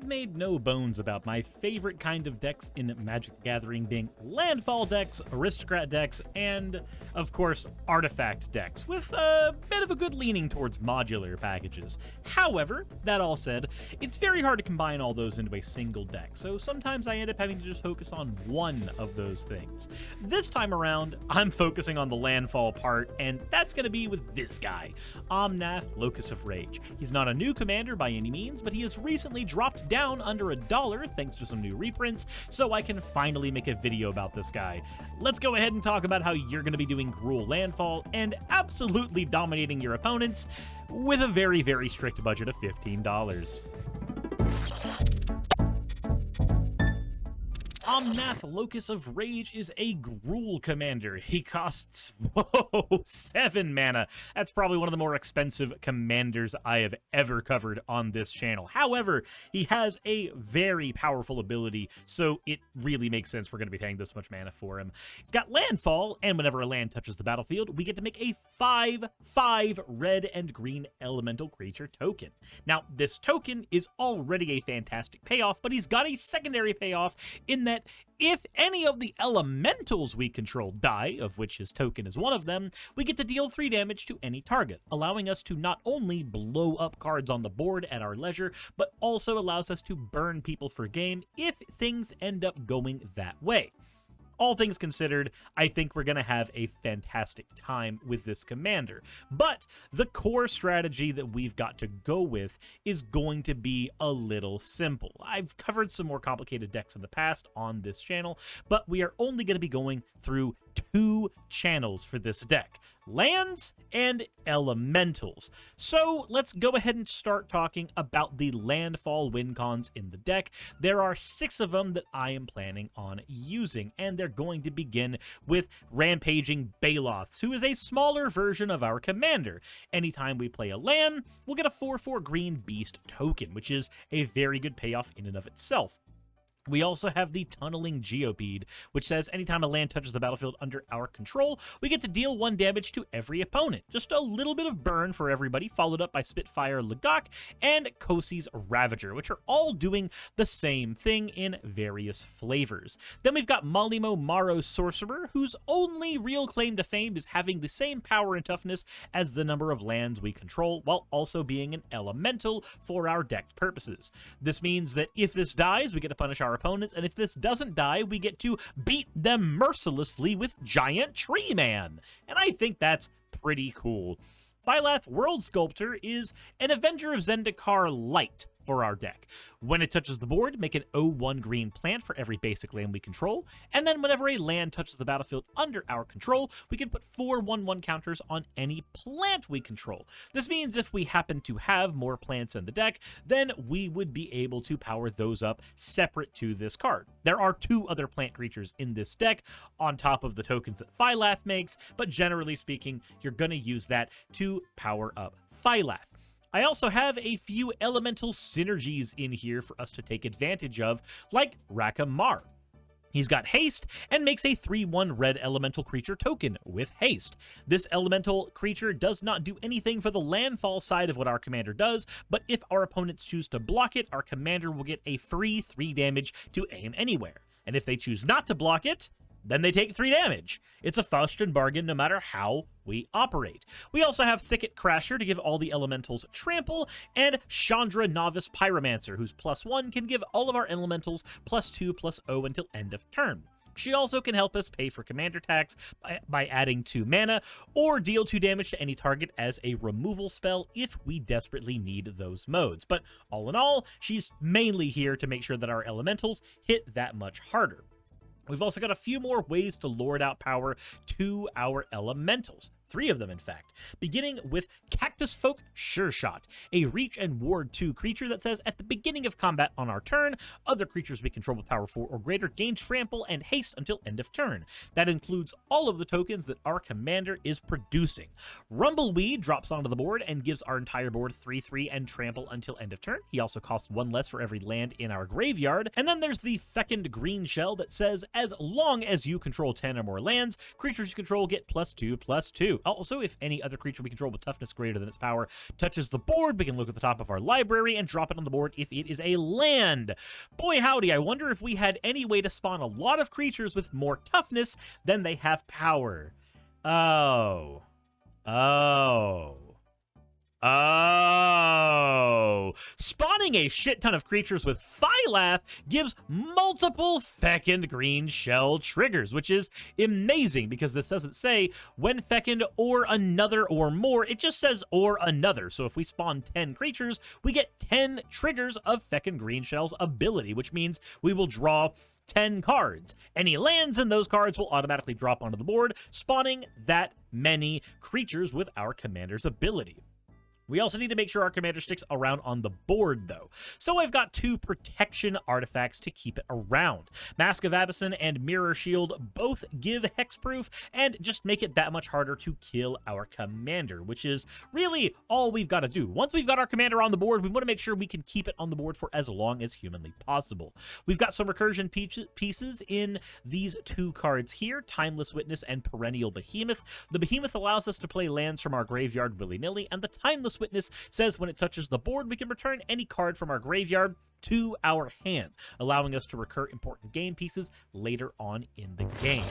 I've made no bones about my favorite kind of decks in Magic the Gathering being landfall decks, aristocrat decks, and, of course, artifact decks, with a bit of a good leaning towards modular packages. However, that all said, it's very hard to combine all those into a single deck, so sometimes I end up having to just focus on one of those things. This time around, I'm focusing on the landfall part, and that's going to be with this guy, Omnath, Locus of Rage. He's not a new commander by any means, but he has recently dropped down under $1 thanks to some new reprints, so I can finally make a video about this guy. Let's go ahead and talk about how you're going to be doing Gruul Landfall and absolutely dominating your opponents with a very, very strict budget of $15. Omnath, Locus of Rage is a Gruul commander. He costs, 7 mana. That's probably one of the more expensive commanders I have ever covered on this channel. However, he has a very powerful ability, so it really makes sense we're going to be paying this much mana for him. He's got Landfall, and whenever a land touches the battlefield, we get to make a 5/5 red and green elemental creature token. Now, this token is already a fantastic payoff, but he's got a secondary payoff in that if any of the elementals we control die, of which his token is one of them, we get to deal 3 damage to any target, allowing us to not only blow up cards on the board at our leisure, but also allows us to burn people for game if things end up going that way. All things considered, I think we're going to have a fantastic time with this commander. But the core strategy that we've got to go with is going to be a little simple. I've covered some more complicated decks in the past on this channel, but we are only going to be going through 2 channels for this deck: lands and elementals. So let's go ahead and start talking about the landfall win cons in the deck. There are 6 of them that I am planning on using, and they're going to begin with Rampaging Baloths, who is a smaller version of our commander. Anytime we play a land, we'll get a 4/4 green beast token, which is a very good payoff in and of itself. We also have the Tunneling Geopede, which says anytime a land touches the battlefield under our control, we get to deal 1 damage to every opponent. Just a little bit of burn for everybody, followed up by Spitfire Lagak and Kosi's Ravager, which are all doing the same thing in various flavors. Then we've got Malimo Maro Sorcerer, whose only real claim to fame is having the same power and toughness as the number of lands we control, while also being an elemental for our decked purposes. This means that if this dies, we get to punish our opponents, and if this doesn't die, we get to beat them mercilessly with Giant Tree Man, and I think that's pretty cool. Thylath World Sculptor is an Avenger of Zendikar Light for our deck. When it touches the board, make an 0/1 green plant for every basic land we control, and then whenever a land touches the battlefield under our control, we can put 4 1/1 counters on any plant we control. This means if we happen to have more plants in the deck, then we would be able to power those up separate to this card. There are 2 other plant creatures in this deck on top of the tokens that Thylath makes, but generally speaking, you're going to use that to power up Thylath. I also have a few elemental synergies in here for us to take advantage of, like Rakamar. He's got haste and makes a 3/1 red elemental creature token with haste. This elemental creature does not do anything for the landfall side of what our commander does, but if our opponents choose to block it, our commander will get a free 3 damage to aim anywhere. And if they choose not to block it, then they take 3 damage. It's a Faustian bargain no matter how we operate. We also have Thicket Crasher to give all the elementals trample, and Chandra Novice Pyromancer, whose +1 can give all of our elementals +2/+0 until end of turn. She also can help us pay for commander tax by adding 2 mana, or deal 2 damage to any target as a removal spell if we desperately need those modes. But all in all, she's mainly here to make sure that our elementals hit that much harder. We've also got a few more ways to lord out power to our elementals. 3 of them, in fact, beginning with Cactus Folk Sure Shot, a reach and ward 2 creature that says at the beginning of combat on our turn, other creatures we control with power 4 or greater gain trample and haste until end of turn. That includes all of the tokens that our commander is producing. Rumbleweed drops onto the board and gives our entire board 3/3 and trample until end of turn. He also costs 1 less for every land in our graveyard. And then there's the Fecund Green Shell that says as long as you control 10 or more lands, creatures you control get +2/+2. Also, if any other creature we control with toughness greater than its power touches the board, we can look at the top of our library and drop it on the board if it is a land. Boy howdy, I wonder if we had any way to spawn a lot of creatures with more toughness than they have power. Oh. Spawning a shit ton of creatures with Phylath gives multiple fecund green shell triggers, which is amazing because this doesn't say when fecund or another or more, it just says or another. So if we spawn 10 creatures, we get 10 triggers of fecund green shell's ability, which means we will draw 10 cards. Any lands in those cards will automatically drop onto the board, spawning that many creatures with our commander's ability. We also need to make sure our commander sticks around on the board, though. So I've got 2 protection artifacts to keep it around. Mask of Abyssin and Mirror Shield both give hexproof and just make it that much harder to kill our commander, which is really all we've got to do. Once we've got our commander on the board, we want to make sure we can keep it on the board for as long as humanly possible. We've got some recursion pieces in these 2 cards here, Timeless Witness and Perennial Behemoth. The Behemoth allows us to play lands from our graveyard willy-nilly, and the Timeless Witness says when it touches the board, we can return any card from our graveyard to our hand, allowing us to recur important game pieces later on in the game.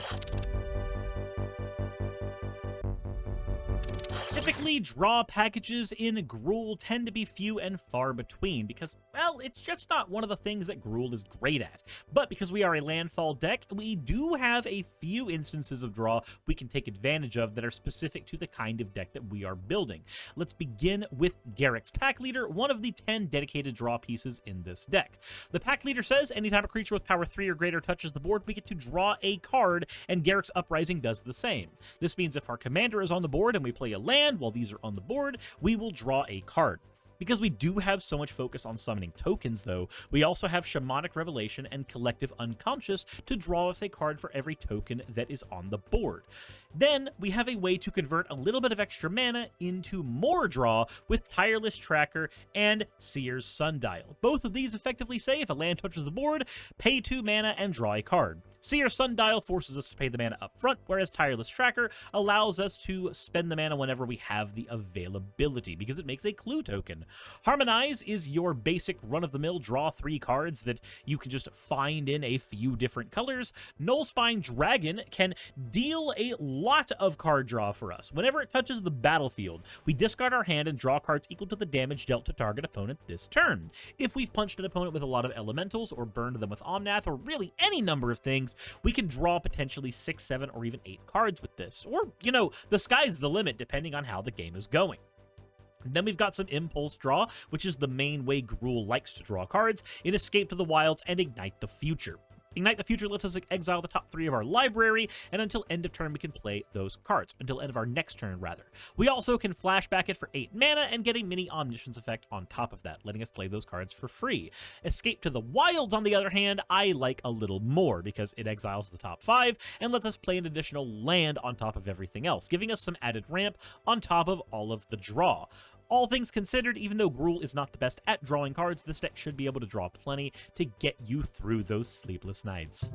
Typically, draw packages in Gruul tend to be few and far between because, well, it's just not one of the things that Gruul is great at. But because we are a landfall deck, we do have a few instances of draw we can take advantage of that are specific to the kind of deck that we are building. Let's begin with Garruk's Pack Leader, one of the 10 dedicated draw pieces in this deck. The Pack Leader says anytime a creature with power 3 or greater touches the board, we get to draw a card, and Garruk's Uprising does the same. This means if our commander is on the board and we play a land while these are on the board, we will draw a card. Because we do have so much focus on summoning tokens, though, we also have Shamanic Revelation and Collective Unconscious to draw us a card for every token that is on the board. Then, we have a way to convert a little bit of extra mana into more draw with Tireless Tracker and Seer's Sundial. Both of these effectively say if a land touches the board, pay 2 mana and draw a card. Seer's Sundial forces us to pay the mana up front, whereas Tireless Tracker allows us to spend the mana whenever we have the availability, because it makes a clue token. Harmonize is your basic run-of-the-mill draw 3 cards that you can just find in a few different colors. Nullspine Dragon can deal a lot of card draw for us. Whenever it touches the battlefield, we discard our hand and draw cards equal to the damage dealt to target opponent this turn. If we've punched an opponent with a lot of elementals or burned them with Omnath or really any number of things, we can draw potentially 6, 7, or even 8 cards with this. Or, you know, the sky's the limit depending on how the game is going. Then we've got some Impulse Draw, which is the main way Gruul likes to draw cards, in Escape to the Wilds and Ignite the Future. Ignite the Future lets us exile the top 3 of our library, and until end of turn we can play those cards. Until end of our next turn, rather. We also can flashback it for 8 mana and get a mini Omniscience effect on top of that, letting us play those cards for free. Escape to the Wilds, on the other hand, I like a little more, because it exiles the top 5 and lets us play an additional land on top of everything else, giving us some added ramp on top of all of the draw. All things considered, even though Gruul is not the best at drawing cards, this deck should be able to draw plenty to get you through those sleepless nights.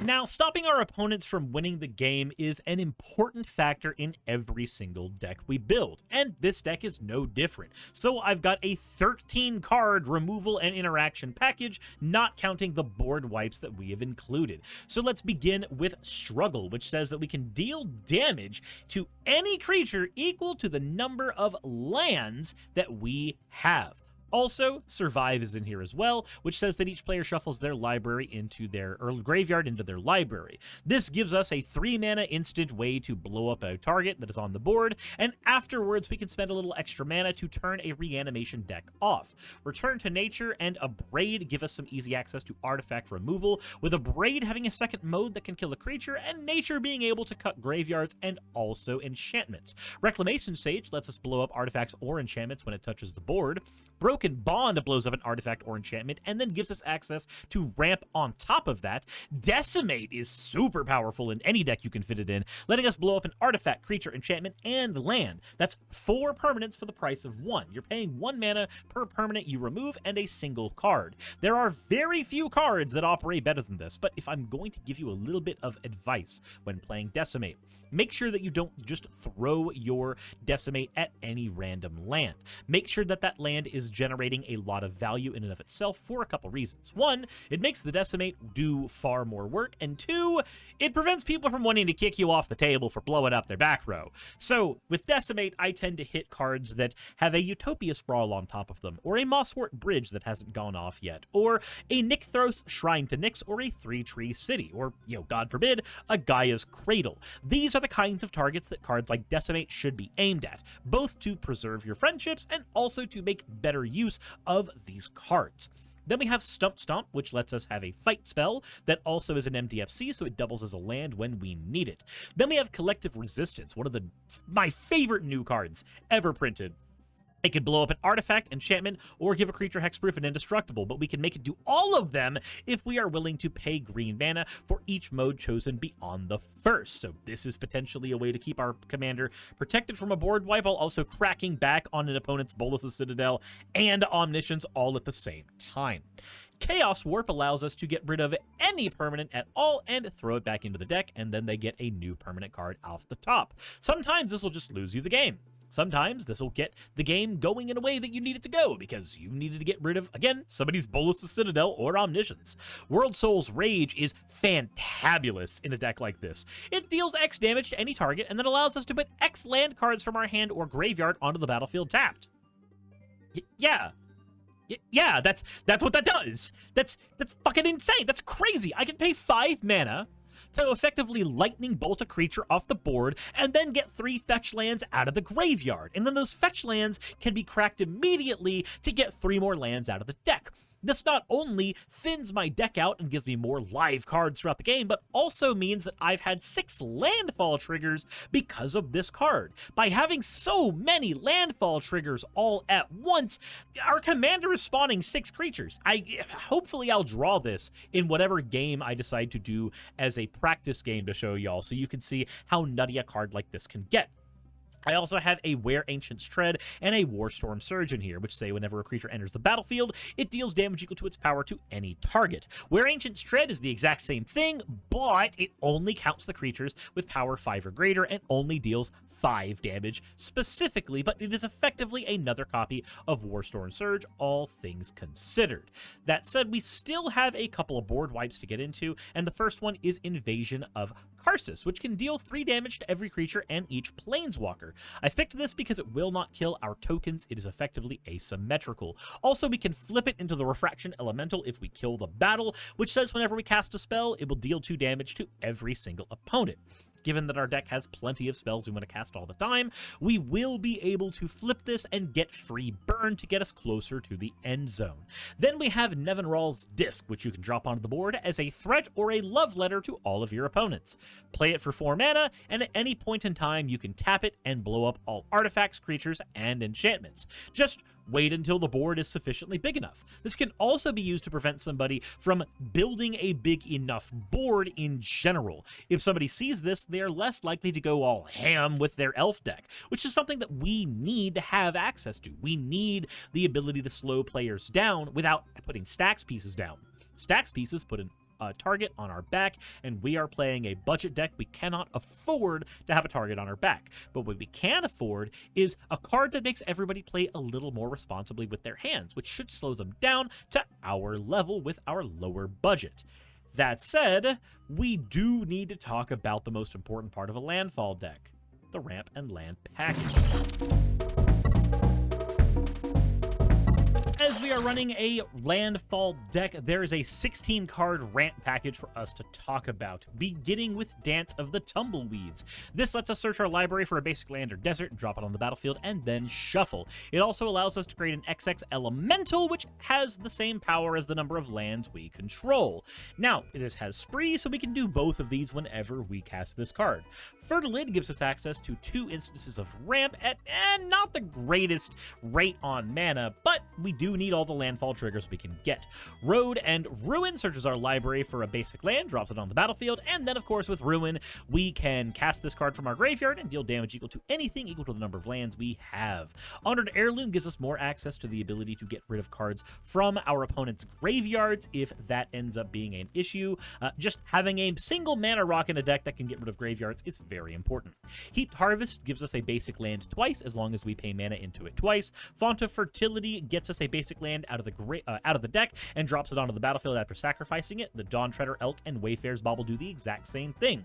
Now, stopping our opponents from winning the game is an important factor in every single deck we build, and this deck is no different. So I've got a 13-card removal and interaction package, not counting the board wipes that we have included. So let's begin with Struggle, which says that we can deal damage to any creature equal to the number of lands that we have. Also, Survive is in here as well, which says that each player shuffles their library into their, or graveyard into their library. This gives us a 3-mana instant way to blow up a target that is on the board, and afterwards we can spend a little extra mana to turn a reanimation deck off. Return to Nature and Abrade give us some easy access to artifact removal, with Abrade having a second mode that can kill a creature, and Nature being able to cut graveyards and also enchantments. Reclamation Sage lets us blow up artifacts or enchantments when it touches the board. Broken Bond blows up an artifact or enchantment and then gives us access to ramp on top of that. Decimate is super powerful in any deck you can fit it in, letting us blow up an artifact, creature, enchantment, and land. That's 4 permanents for the price of 1. You're paying 1 mana per permanent you remove and a single card. There are very few cards that operate better than this, but if I'm going to give you a little bit of advice when playing Decimate, make sure that you don't just throw your Decimate at any random land. Make sure that that land is generating a lot of value in and of itself for a couple reasons. 1, it makes the Decimate do far more work, and 2, it prevents people from wanting to kick you off the table for blowing up their back row. So, with Decimate, I tend to hit cards that have a Utopia Sprawl on top of them, or a Mosswort Bridge that hasn't gone off yet, or a Nykthos Shrine to Nyx, or a 3-Tree City, or, God forbid, a Gaia's Cradle. These are the kinds of targets that cards like Decimate should be aimed at, both to preserve your friendships and also to make better use of these cards. Then we have Stump Stomp, which lets us have a fight spell that also is an MDFC, so it doubles as a land when we need it. Then we have Collective Resistance, one of my favorite new cards ever printed. It can blow up an artifact, enchantment, or give a creature hexproof and indestructible, but we can make it do all of them if we are willing to pay green mana for each mode chosen beyond the first. So this is potentially a way to keep our commander protected from a board wipe while also cracking back on an opponent's Bolas' Citadel and Omniscience all at the same time. Chaos Warp allows us to get rid of any permanent at all and throw it back into the deck, and then they get a new permanent card off the top. Sometimes this will just lose you the game. Sometimes this will get the game going in a way that you need it to go, because you needed to get rid of, again, somebody's Bolas' Citadel or Omniscience. World Soul's Rage is fantabulous in a deck like this. It deals X damage to any target, and then allows us to put X land cards from our hand or graveyard onto the battlefield tapped. Yeah, that's what that does. That's fucking insane. That's crazy. I can pay 5 mana to effectively lightning bolt a creature off the board and then get 3 fetch lands out of the graveyard. And then those fetch lands can be cracked immediately to get 3 more lands out of the deck. This not only thins my deck out and gives me more live cards throughout the game, but also means that I've had 6 landfall triggers because of this card. By having so many landfall triggers all at once, our commander is spawning 6 creatures. Hopefully I'll draw this in whatever game I decide to do as a practice game to show y'all, so you can see how nutty a card like this can get. I also have a Wear Ancient's Tread and a Warstorm Surge in here, which say whenever a creature enters the battlefield, it deals damage equal to its power to any target. Wear Ancient's Tread is the exact same thing, but it only counts the creatures with power 5 or greater and only deals 5 damage specifically, but it is effectively another copy of Warstorm Surge, all things considered. That said, we still have a couple of board wipes to get into, and the first one is Invasion of Karsus, which can deal 3 damage to every creature and each planeswalker. I've picked this because it will not kill our tokens. It is effectively asymmetrical. Also, we can flip it into the Refraction Elemental if we kill the battle, which says whenever we cast a spell, it will deal 2 damage to every single opponent. Given that our deck has plenty of spells we want to cast all the time, we will be able to flip this and get free burn to get us closer to the end zone. Then we have Nevinral's Disc, which you can drop onto the board as a threat or a love letter to all of your opponents. Play it for 4 mana, and at any point in time, you can tap it and blow up all artifacts, creatures, and enchantments. Just wait until the board is sufficiently big enough. This can also be used to prevent somebody from building a big enough board in general. If somebody sees this, they are less likely to go all ham with their elf deck, which is something that we need to have access to. We need the ability to slow players down without putting stacks pieces down. Stacks pieces put a target on our back, and we are playing a budget deck. We cannot afford to have a target on our back. But what we can afford is a card that makes everybody play a little more responsibly with their hands, which should slow them down to our level with our lower budget. That said, we do need to talk about the most important part of a landfall deck, the ramp and land package. As we are running a landfall deck, there is a 16-card rant package for us to talk about, beginning with Dance of the Tumbleweeds. This lets us search our library for a basic land or desert, drop it on the battlefield, and then shuffle. It also allows us to create an XX elemental, which has the same power as the number of lands we control. Now, this has Spree, so we can do both of these whenever we cast this card. Fertilid gives us access to 2 instances of ramp at not the greatest rate on mana, but we do need all the landfall triggers we can get. Road and Ruin searches our library for a basic land, drops it on the battlefield, and then of course with Ruin, we can cast this card from our graveyard and deal damage equal to anything equal to the number of lands we have. Honored Heirloom gives us more access to the ability to get rid of cards from our opponent's graveyards if that ends up being an issue. Just having a single mana rock in a deck that can get rid of graveyards is very important. Heaped Harvest gives us a basic land twice as long as we pay mana into it twice. Font of Fertility gets us a basic land out of the deck and drops it onto the battlefield after sacrificing it. The Dawn Treader, Elk, and Wayfarer's Bauble do the exact same thing.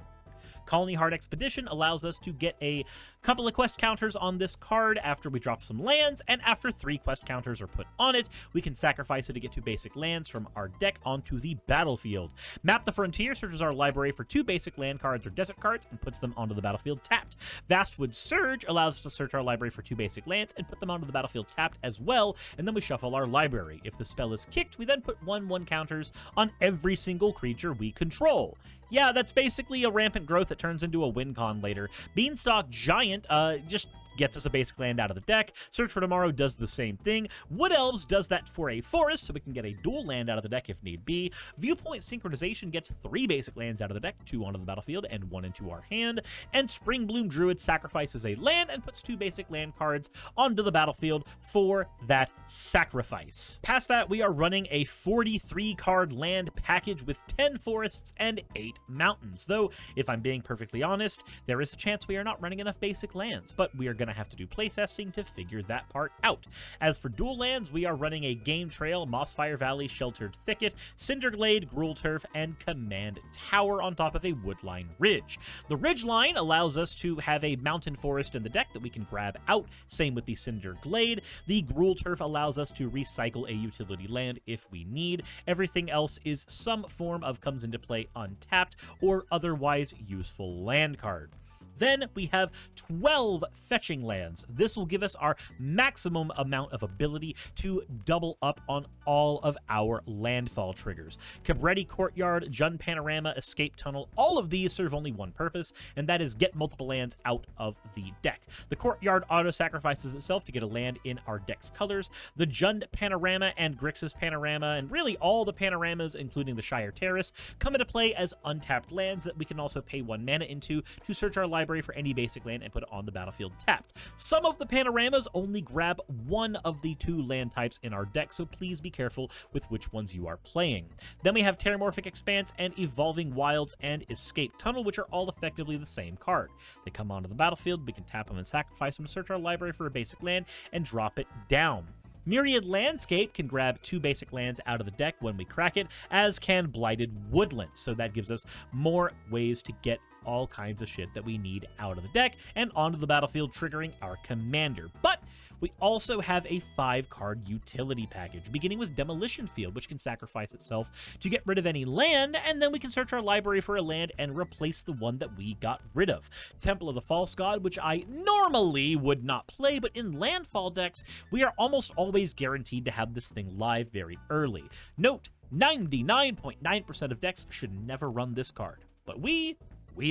Colony Heart Expedition allows us to get a couple of quest counters on this card after we drop some lands, and after 3 quest counters are put on it, we can sacrifice it to get 2 basic lands from our deck onto the battlefield. Map the Frontier searches our library for 2 basic land cards or desert cards and puts them onto the battlefield tapped. Vastwood Surge allows us to search our library for 2 basic lands and put them onto the battlefield tapped as well, and then we shuffle our library. If the spell is kicked, we then put 1/1 counters on every single creature we control. Yeah, that's basically a rampant growth that turns into a win con later. Beanstalk Giant just gets us a basic land out of the deck. Search for Tomorrow does the same thing. Wood Elves does that for a forest, so we can get a dual land out of the deck if need be. Viewpoint Synchronization gets 3 basic lands out of the deck, 2 onto the battlefield and 1 into our hand. And Springbloom Druid sacrifices a land and puts 2 basic land cards onto the battlefield for that sacrifice. Past that, we are running a 43-card land package with 10 forests and 8 mountains. Though, if I'm being perfectly honest, there is a chance we are not running enough basic lands, but we are going to have to do playtesting to figure that part out. As for dual lands, we are running a Game Trail, Mossfire Valley, Sheltered Thicket, Cinderglade, Gruul Turf, and Command Tower on top of a Woodline Ridge. The Ridge line allows us to have a mountain forest in the deck that we can grab out, same with the Cinderglade. The Gruul Turf allows us to recycle a utility land if we need. Everything else is some form of comes into play untapped or otherwise useful land card. Then we have 12 fetching lands. This will give us our maximum amount of ability to double up on all of our landfall triggers. Cabretti Courtyard, Jund Panorama, Escape Tunnel, all of these serve only one purpose, and that is get multiple lands out of the deck. The Courtyard auto-sacrifices itself to get a land in our deck's colors. The Jund Panorama and Grixis Panorama, and really all the panoramas, including the Shire Terrace, come into play as untapped lands that we can also pay 1 mana into to search our library for any basic land and put it on the battlefield tapped. Some of the panoramas only grab 1 of the 2 land types in our deck, so please be careful with which ones you are playing. Then we have Terramorphic Expanse and Evolving Wilds and Escape Tunnel, which are all effectively the same card. They come onto the battlefield, we can tap them and sacrifice them to search our library for a basic land and drop it down. Myriad Landscape can grab 2 basic lands out of the deck when we crack it, as can Blighted Woodland, so that gives us more ways to get all kinds of shit that we need out of the deck and onto the battlefield, triggering our commander. But we also have a 5-card utility package, beginning with Demolition Field, which can sacrifice itself to get rid of any land, and then we can search our library for a land and replace the one that we got rid of. Temple of the False God, which I normally would not play, but in landfall decks, we are almost always guaranteed to have this thing live very early. Note, 99.9% of decks should never run this card, but we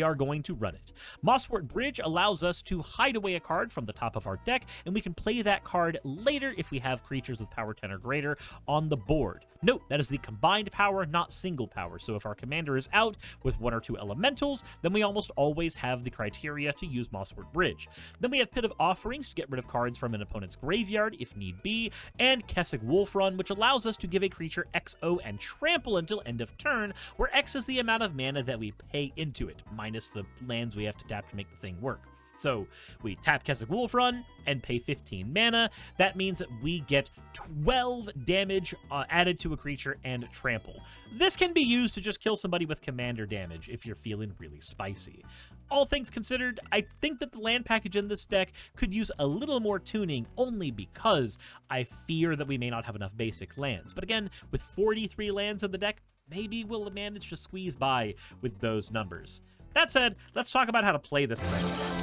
are going to run it. Mosswort Bridge allows us to hide away a card from the top of our deck, and we can play that card later if we have creatures with power 10 or greater on the board. Note, that is the combined power, not single power, so if our commander is out with 1 or 2 elementals, then we almost always have the criteria to use Mosswort Bridge. Then we have Pit of Offerings to get rid of cards from an opponent's graveyard if need be, and Kessig Wolf Run, which allows us to give a creature XO and trample until end of turn, where X is the amount of mana that we pay into it, minus the lands we have to tap to make the thing work. So we tap Keswick Wolf Run and pay 15 mana. That means that we get 12 damage added to a creature and trample. This can be used to just kill somebody with commander damage if you're feeling really spicy. All things considered, I think that the land package in this deck could use a little more tuning only because I fear that we may not have enough basic lands. But again, with 43 lands in the deck, maybe we'll manage to squeeze by with those numbers. That said, let's talk about how to play this thing.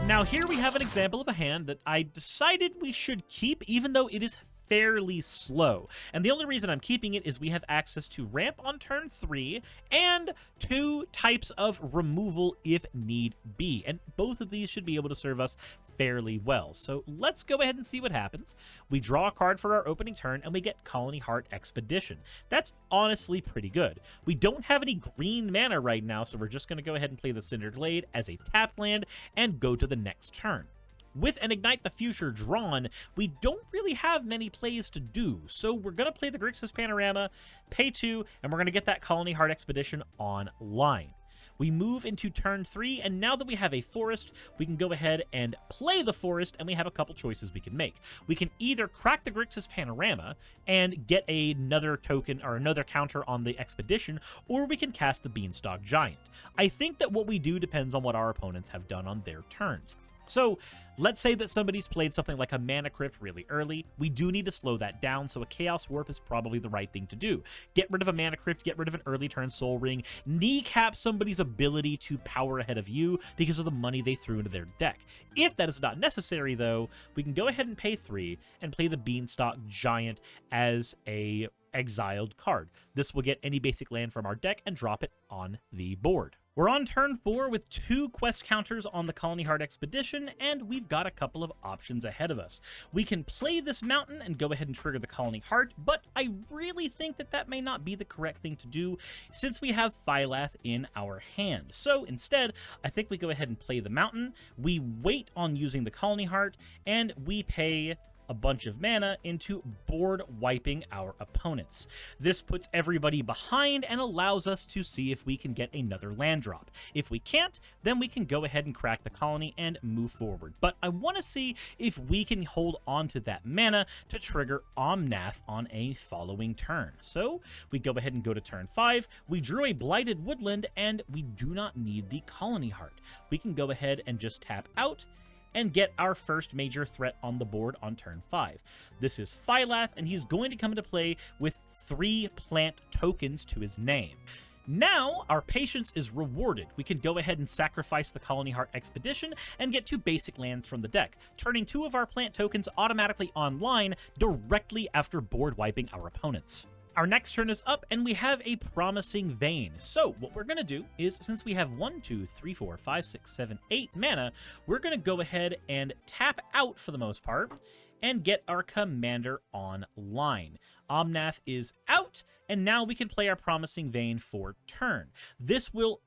Now here we have an example of a hand that I decided we should keep even though it is fairly slow. And the only reason I'm keeping it is we have access to ramp on turn 3 and 2 types of removal if need be. And both of these should be able to serve us fairly well. So let's go ahead and see what happens. We draw a card for our opening turn and we get Colony Heart Expedition. That's honestly pretty good. We don't have any green mana right now, so we're just going to go ahead and play the Cinder Glade as a tapped land and go to the next turn. With an Ignite the Future drawn, we don't really have many plays to do, so we're going to play the Grixis Panorama, pay 2, and we're going to get that Colony Heart Expedition online. We move into turn 3, and now that we have a forest, we can go ahead and play the forest, and we have a couple choices we can make. We can either crack the Grixis Panorama and get another token or another counter on the expedition, or we can cast the Beanstalk Giant. I think that what we do depends on what our opponents have done on their turns. So let's say that somebody's played something like a Mana Crypt really early. We do need to slow that down, so a Chaos Warp is probably the right thing to do. Get rid of a Mana Crypt, get rid of an early turn Soul Ring, kneecap somebody's ability to power ahead of you because of the money they threw into their deck. If that is not necessary, though, we can go ahead and pay 3 and play the Beanstalk Giant as a exiled card. This will get any basic land from our deck and drop it on the board. We're on turn 4 with 2 quest counters on the Colony Heart Expedition, and we've got a couple of options ahead of us. We can play this mountain and go ahead and trigger the Colony Heart, but I really think that that may not be the correct thing to do since we have Phylath in our hand. So instead, I think we go ahead and play the mountain, we wait on using the Colony Heart, and we pay a bunch of mana into board wiping our opponents. This puts everybody behind and allows us to see if we can get another land drop. If we can't, then we can go ahead and crack the colony and move forward. But I want to see if we can hold on to that mana to trigger Omnath on a following turn. So we go ahead and go to turn 5. We drew a Blighted Woodland and we do not need the Colony Heart. We can go ahead and just tap out and get our first major threat on the board on turn 5. This is Phylath, and he's going to come into play with 3 plant tokens to his name. Now, our patience is rewarded. We can go ahead and sacrifice the Colony Heart Expedition and get 2 basic lands from the deck, turning 2 of our plant tokens automatically online directly after board wiping our opponents. Our next turn is up, and we have a Promising Vein. So what we're going to do is, since we have 1, 2, 3, 4, 5, 6, 7, 8 mana, we're going to go ahead and tap out for the most part and get our commander online. Omnath is out, and now we can play our Promising Vein for turn. This will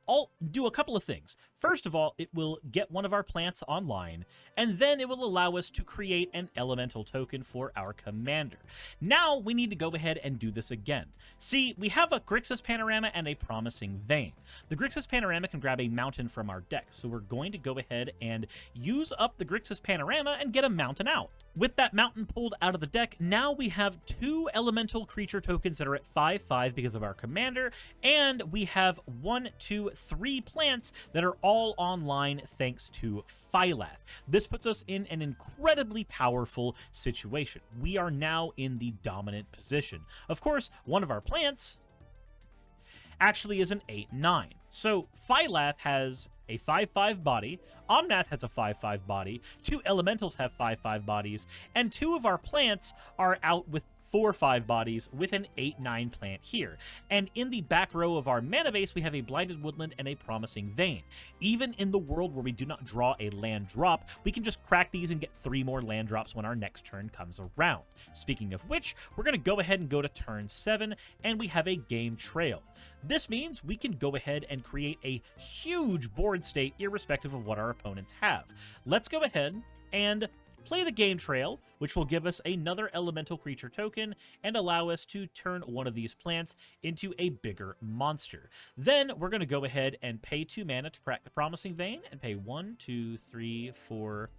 do a couple of things. First of all, it will get one of our plants online, and then it will allow us to create an elemental token for our commander. Now we need to go ahead and do this again. See, we have a Grixis Panorama and a Promising Vein. The Grixis Panorama can grab a mountain from our deck, so we're going to go ahead and use up the Grixis Panorama and get a mountain out. With that mountain pulled out of the deck, now we have 2 elemental creature tokens that are at 5/5 because of our commander, and we have 1, 2, 3 plants that are all online thanks to Phylath. This puts us in an incredibly powerful situation. We are now in the dominant position. Of course, one of our plants actually is an 8/9. So Phylath has a 5/5 body, Omnath has a 5/5 body, 2 elementals have 5/5 bodies, and 2 of our plants are out with 4/5 bodies with an 8/9 plant here. And in the back row of our mana base, we have a Blighted Woodland and a Promising Vein. Even in the world where we do not draw a land drop, we can just crack these and get 3 more land drops when our next turn comes around. Speaking of which, we're going to go ahead and go to turn 7, and we have a Game Trail. This means we can go ahead and create a huge board state irrespective of what our opponents have. Let's go ahead and play the Game Trail, which will give us another elemental creature token and allow us to turn one of these plants into a bigger monster. Then we're going to go ahead and pay 2 mana to crack the Promising Vein, and pay 1, 2, 3, 4,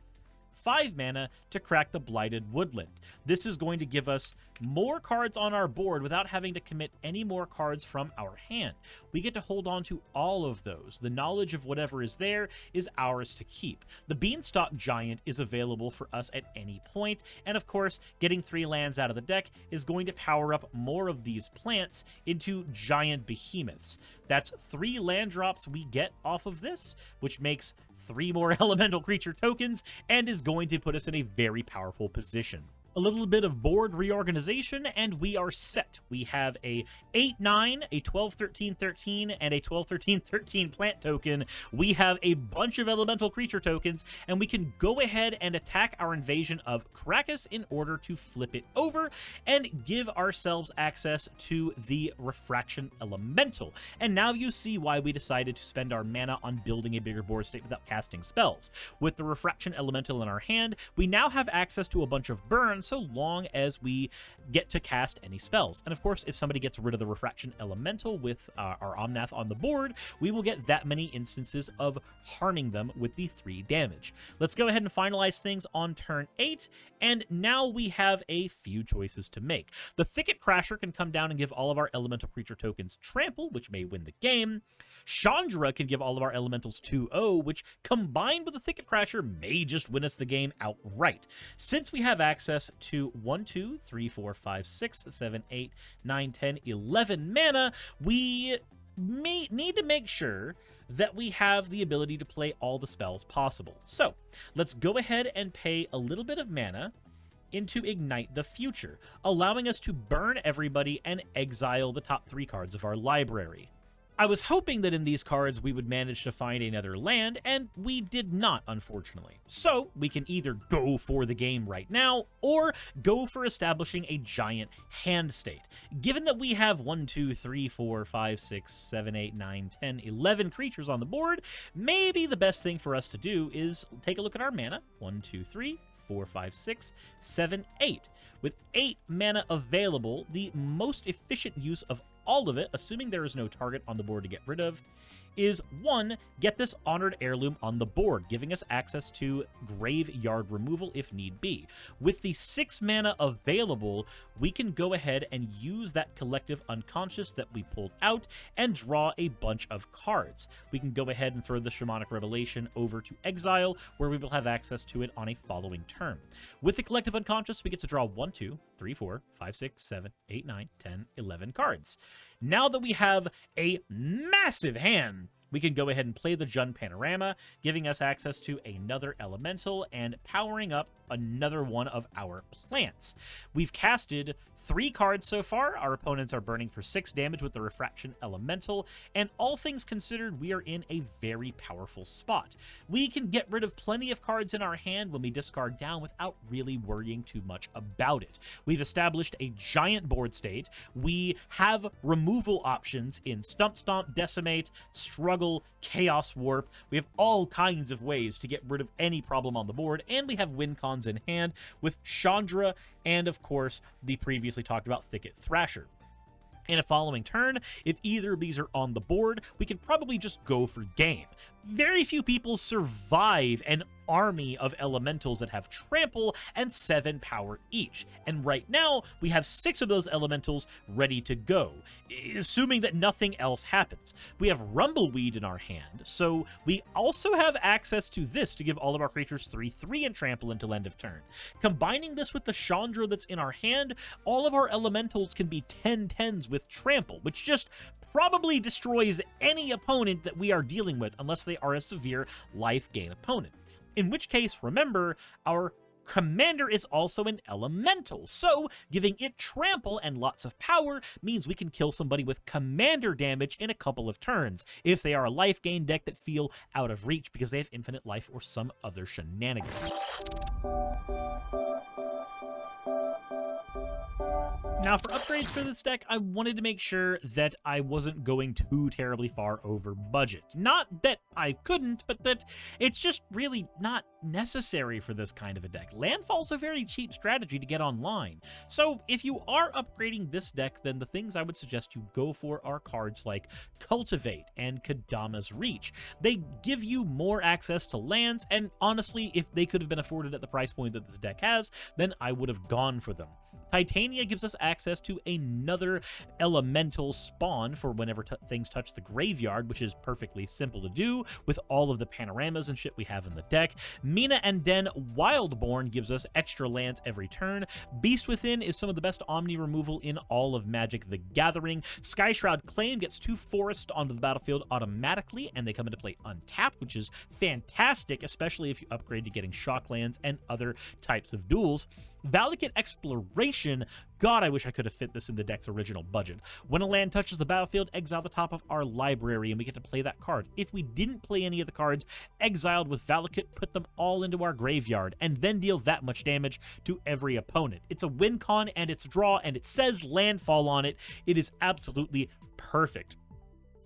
5 mana to crack the Blighted Woodland. This is going to give us more cards on our board without having to commit any more cards from our hand. We get to hold on to all of those. The knowledge of whatever is there is ours to keep. The Beanstalk Giant is available for us at any point, and of course, getting 3 lands out of the deck is going to power up more of these plants into giant behemoths. That's 3 land drops we get off of this, which makes 3 more elemental creature tokens and is going to put us in a very powerful position. A little bit of board reorganization, and we are set. We have a 8-9, a 12-13-13, and a 12-13-13 plant token. We have a bunch of elemental creature tokens, and we can go ahead and attack our invasion of Karakas in order to flip it over and give ourselves access to the Refraction Elemental. And now you see why we decided to spend our mana on building a bigger board state without casting spells. With the Refraction Elemental in our hand, we now have access to a bunch of burns so long as we get to cast any spells. And of course, if somebody gets rid of the Refraction Elemental with our Omnath on the board, we will get that many instances of harming them with the 3 damage. Let's go ahead and finalize things on turn 8, and now we have a few choices to make. The Thicket Crasher can come down and give all of our elemental creature tokens trample, which may win the game. Chandra can give all of our elementals 2-0, which combined with the Thicket Crasher may just win us the game outright. Since we have access to 1, 2, 3, 4, 5, 6, 7, 8, 9, 10, 11 mana, we may need to make sure that we have the ability to play all the spells possible. So let's go ahead and pay a little bit of mana into Ignite the Future, allowing us to burn everybody and exile the top 3 cards of our library. I was hoping that in these cards we would manage to find another land, and we did not, unfortunately. So we can either go for the game right now, or go for establishing a giant hand state. Given that we have 1, 2, 3, 4, 5, 6, 7, 8, 9, 10, 11 creatures on the board, maybe the best thing for us to do is take a look at our mana. 1, 2, 3, 4, 5, 6, 7, 8. With 8 mana available, the most efficient use of all of it, assuming there is no target on the board to get rid of, is 1, get this Honored Heirloom on the board, giving us access to graveyard removal if need be. With the 6 mana available, we can go ahead and use that Collective Unconscious that we pulled out and draw a bunch of cards. We can go ahead and throw the Shamanic Revelation over to exile, where we will have access to it on a following turn. With the Collective Unconscious, we get to draw 1, 2, 3, 4, 5, 6, 7, 8, 9, 10, 11 cards. Now that we have a massive hand, we can go ahead and play the Jund Panorama, giving us access to another elemental and powering up another one of our plants. We've casted 3 cards so far. Our opponents are burning for 6 damage with the Refraction Elemental, and all things considered, we are in a very powerful spot. We can get rid of plenty of cards in our hand when we discard down without really worrying too much about it. We've established a giant board state. We have removal options in Stump Stomp, Decimate, Struggle, Chaos Warp. We have all kinds of ways to get rid of any problem on the board, and we have win cons in hand with Chandra and, of course, the previously talked about Thicket Thrasher. In a following turn, if either of these are on the board, we can probably just go for game. Very few people survive an army of elementals that have trample and 7 power each. And right now, we have 6 of those elementals ready to go, assuming that nothing else happens. We have Rumbleweed in our hand, so we also have access to this to give all of our creatures 3/3 and trample until end of turn. Combining this with the Chandra that's in our hand, all of our elementals can be 10/10s with trample, which just probably destroys any opponent that we are dealing with, unless they are a severe life gain opponent. In which case, remember, our commander is also an elemental, so giving it trample and lots of power means we can kill somebody with commander damage in a couple of turns, if they are a life gain deck that feel out of reach because they have infinite life or some other shenanigans. Now, for upgrades for this deck, I wanted to make sure that I wasn't going too terribly far over budget. Not that I couldn't, but that it's just really not necessary for this kind of a deck. Landfall's a very cheap strategy to get online. So if you are upgrading this deck, then the things I would suggest you go for are cards like Cultivate and Kadama's Reach. They give you more access to lands, and honestly, if they could have been afforded at the price point that this deck has, then I would have gone for them. Titania gives us access to another elemental spawn for whenever things touch the graveyard, which is perfectly simple to do with all of the panoramas and shit we have in the deck. Mina and Den Wildborn gives us extra lands every turn. Beast Within is some of the best Omni removal in all of Magic the Gathering. Skyshroud Claim gets 2 forests onto the battlefield automatically, and they come into play untapped, which is fantastic, especially if you upgrade to getting shock lands and other types of duels. Valakut Exploration, God, I wish I could have fit this in the deck's original budget. When a land touches the battlefield, exile the top of our library, and we get to play that card. If we didn't play any of the cards exiled with Valakut, put them all into our graveyard, and then deal that much damage to every opponent. It's a win con, and it's draw, and it says landfall on it. It is absolutely perfect.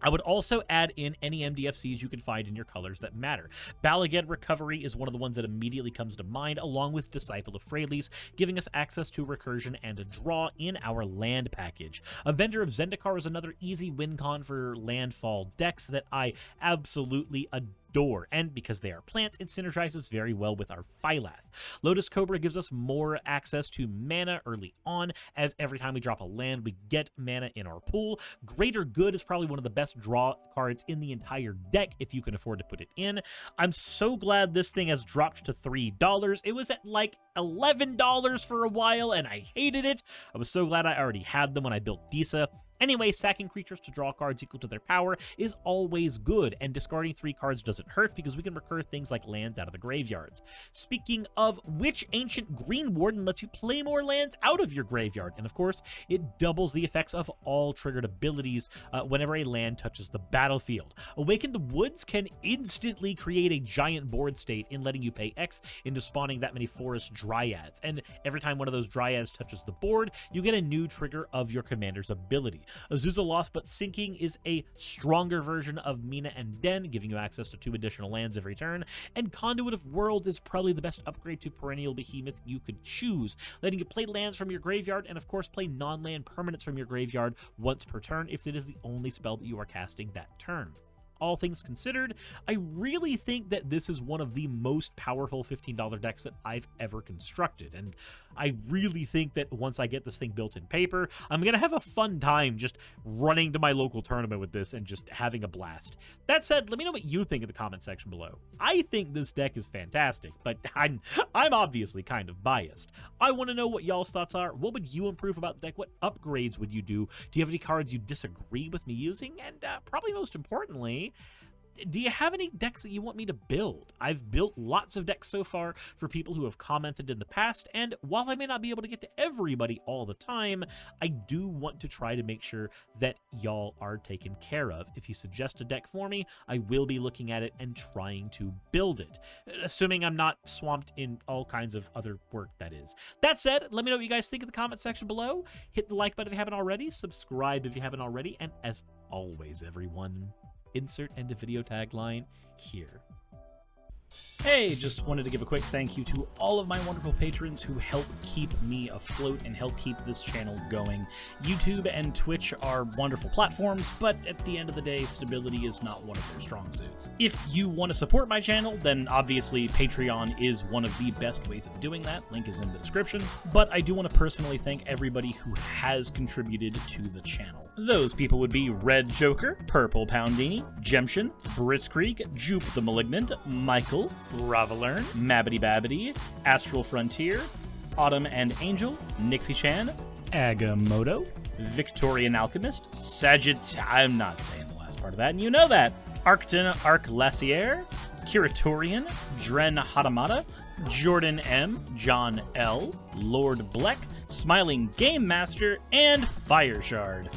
I would also add in any MDFCs you can find in your colors that matter. Balaged Recovery is one of the ones that immediately comes to mind, along with Disciple of Freyalise, giving us access to recursion and a draw in our land package. Avenger of Zendikar is another easy win con for landfall decks that I absolutely adore, and because they are plants, it synergizes very well with our Phylath. Lotus Cobra gives us more access to mana early on, as every time we drop a land, we get mana in our pool. Greater Good is probably one of the best draw cards in the entire deck if you can afford to put it in. I'm so glad this thing has dropped to $3. It was at like $11 for a while, and I hated it. I was so glad I already had them when I built Disa. Anyway, sacking creatures to draw cards equal to their power is always good, and discarding 3 cards doesn't hurt because we can recur things like lands out of the graveyards. Speaking of which, Ancient Green Warden lets you play more lands out of your graveyard, and of course, it doubles the effects of all triggered abilities whenever a land touches the battlefield. Awaken the Woods can instantly create a giant board state in letting you pay X into spawning that many forest dryads, and every time one of those dryads touches the board, you get a new trigger of your commander's ability. Azusa Lost But Sinking is a stronger version of Mina and Den, giving you access to 2 additional lands every turn, and Conduit of Worlds is probably the best upgrade to Perennial Behemoth you could choose, letting you play lands from your graveyard and of course play non-land permanents from your graveyard once per turn if it is the only spell that you are casting that turn. All things considered, I really think that this is one of the most powerful $15 decks that I've ever constructed, and I really think that once I get this thing built in paper, I'm going to have a fun time just running to my local tournament with this and just having a blast. That said, let me know what you think in the comment section below. I think this deck is fantastic, but I'm obviously kind of biased. I want to know what y'all's thoughts are. What would you improve about the deck? What upgrades would you do? Do you have any cards you disagree with me using? And probably most importantly, do you have any decks that you want me to build? I've built lots of decks so far for people who have commented in the past, and while I may not be able to get to everybody all the time, I do want to try to make sure that y'all are taken care of. If you suggest a deck for me, I will be looking at it and trying to build it, assuming I'm not swamped in all kinds of other work, that is. That said, let me know what you guys think in the comment section below. Hit the like button if you haven't already, subscribe if you haven't already, and as always, everyone, insert end of video tagline here. Hey, just wanted to give a quick thank you to all of my wonderful patrons who help keep me afloat and help keep this channel going. YouTube and Twitch are wonderful platforms, but at the end of the day, stability is not one of their strong suits. If you want to support my channel, then obviously Patreon is one of the best ways of doing that. Link is in the description. But I do want to personally thank everybody who has contributed to the channel. Those people would be Red Joker, Purple Poundini, Jemshin, Britzkrieg, Jupe the Malignant, Michael, Ravalern, Mabbity Babbity, Astral Frontier, Autumn and Angel, Nixie Chan, Agamotto, Victorian Alchemist, I'm not saying the last part of that, and you know that, Arcton Arclacier, Kiratorian, Dren Hadamata, Jordan M, John L, Lord Bleck, Smiling Game Master, and Fireshard.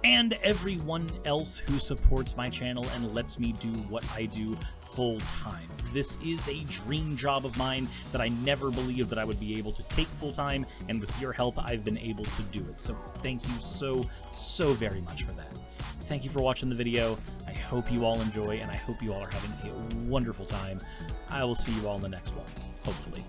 And everyone else who supports my channel and lets me do what I do full time. This is a dream job of mine that I never believed that I would be able to take full-time, and with your help, I've been able to do it. So thank you so very much for that. Thank you for watching the video. I hope you all enjoy, and I hope you all are having a wonderful time. I will see you all in the next one, hopefully.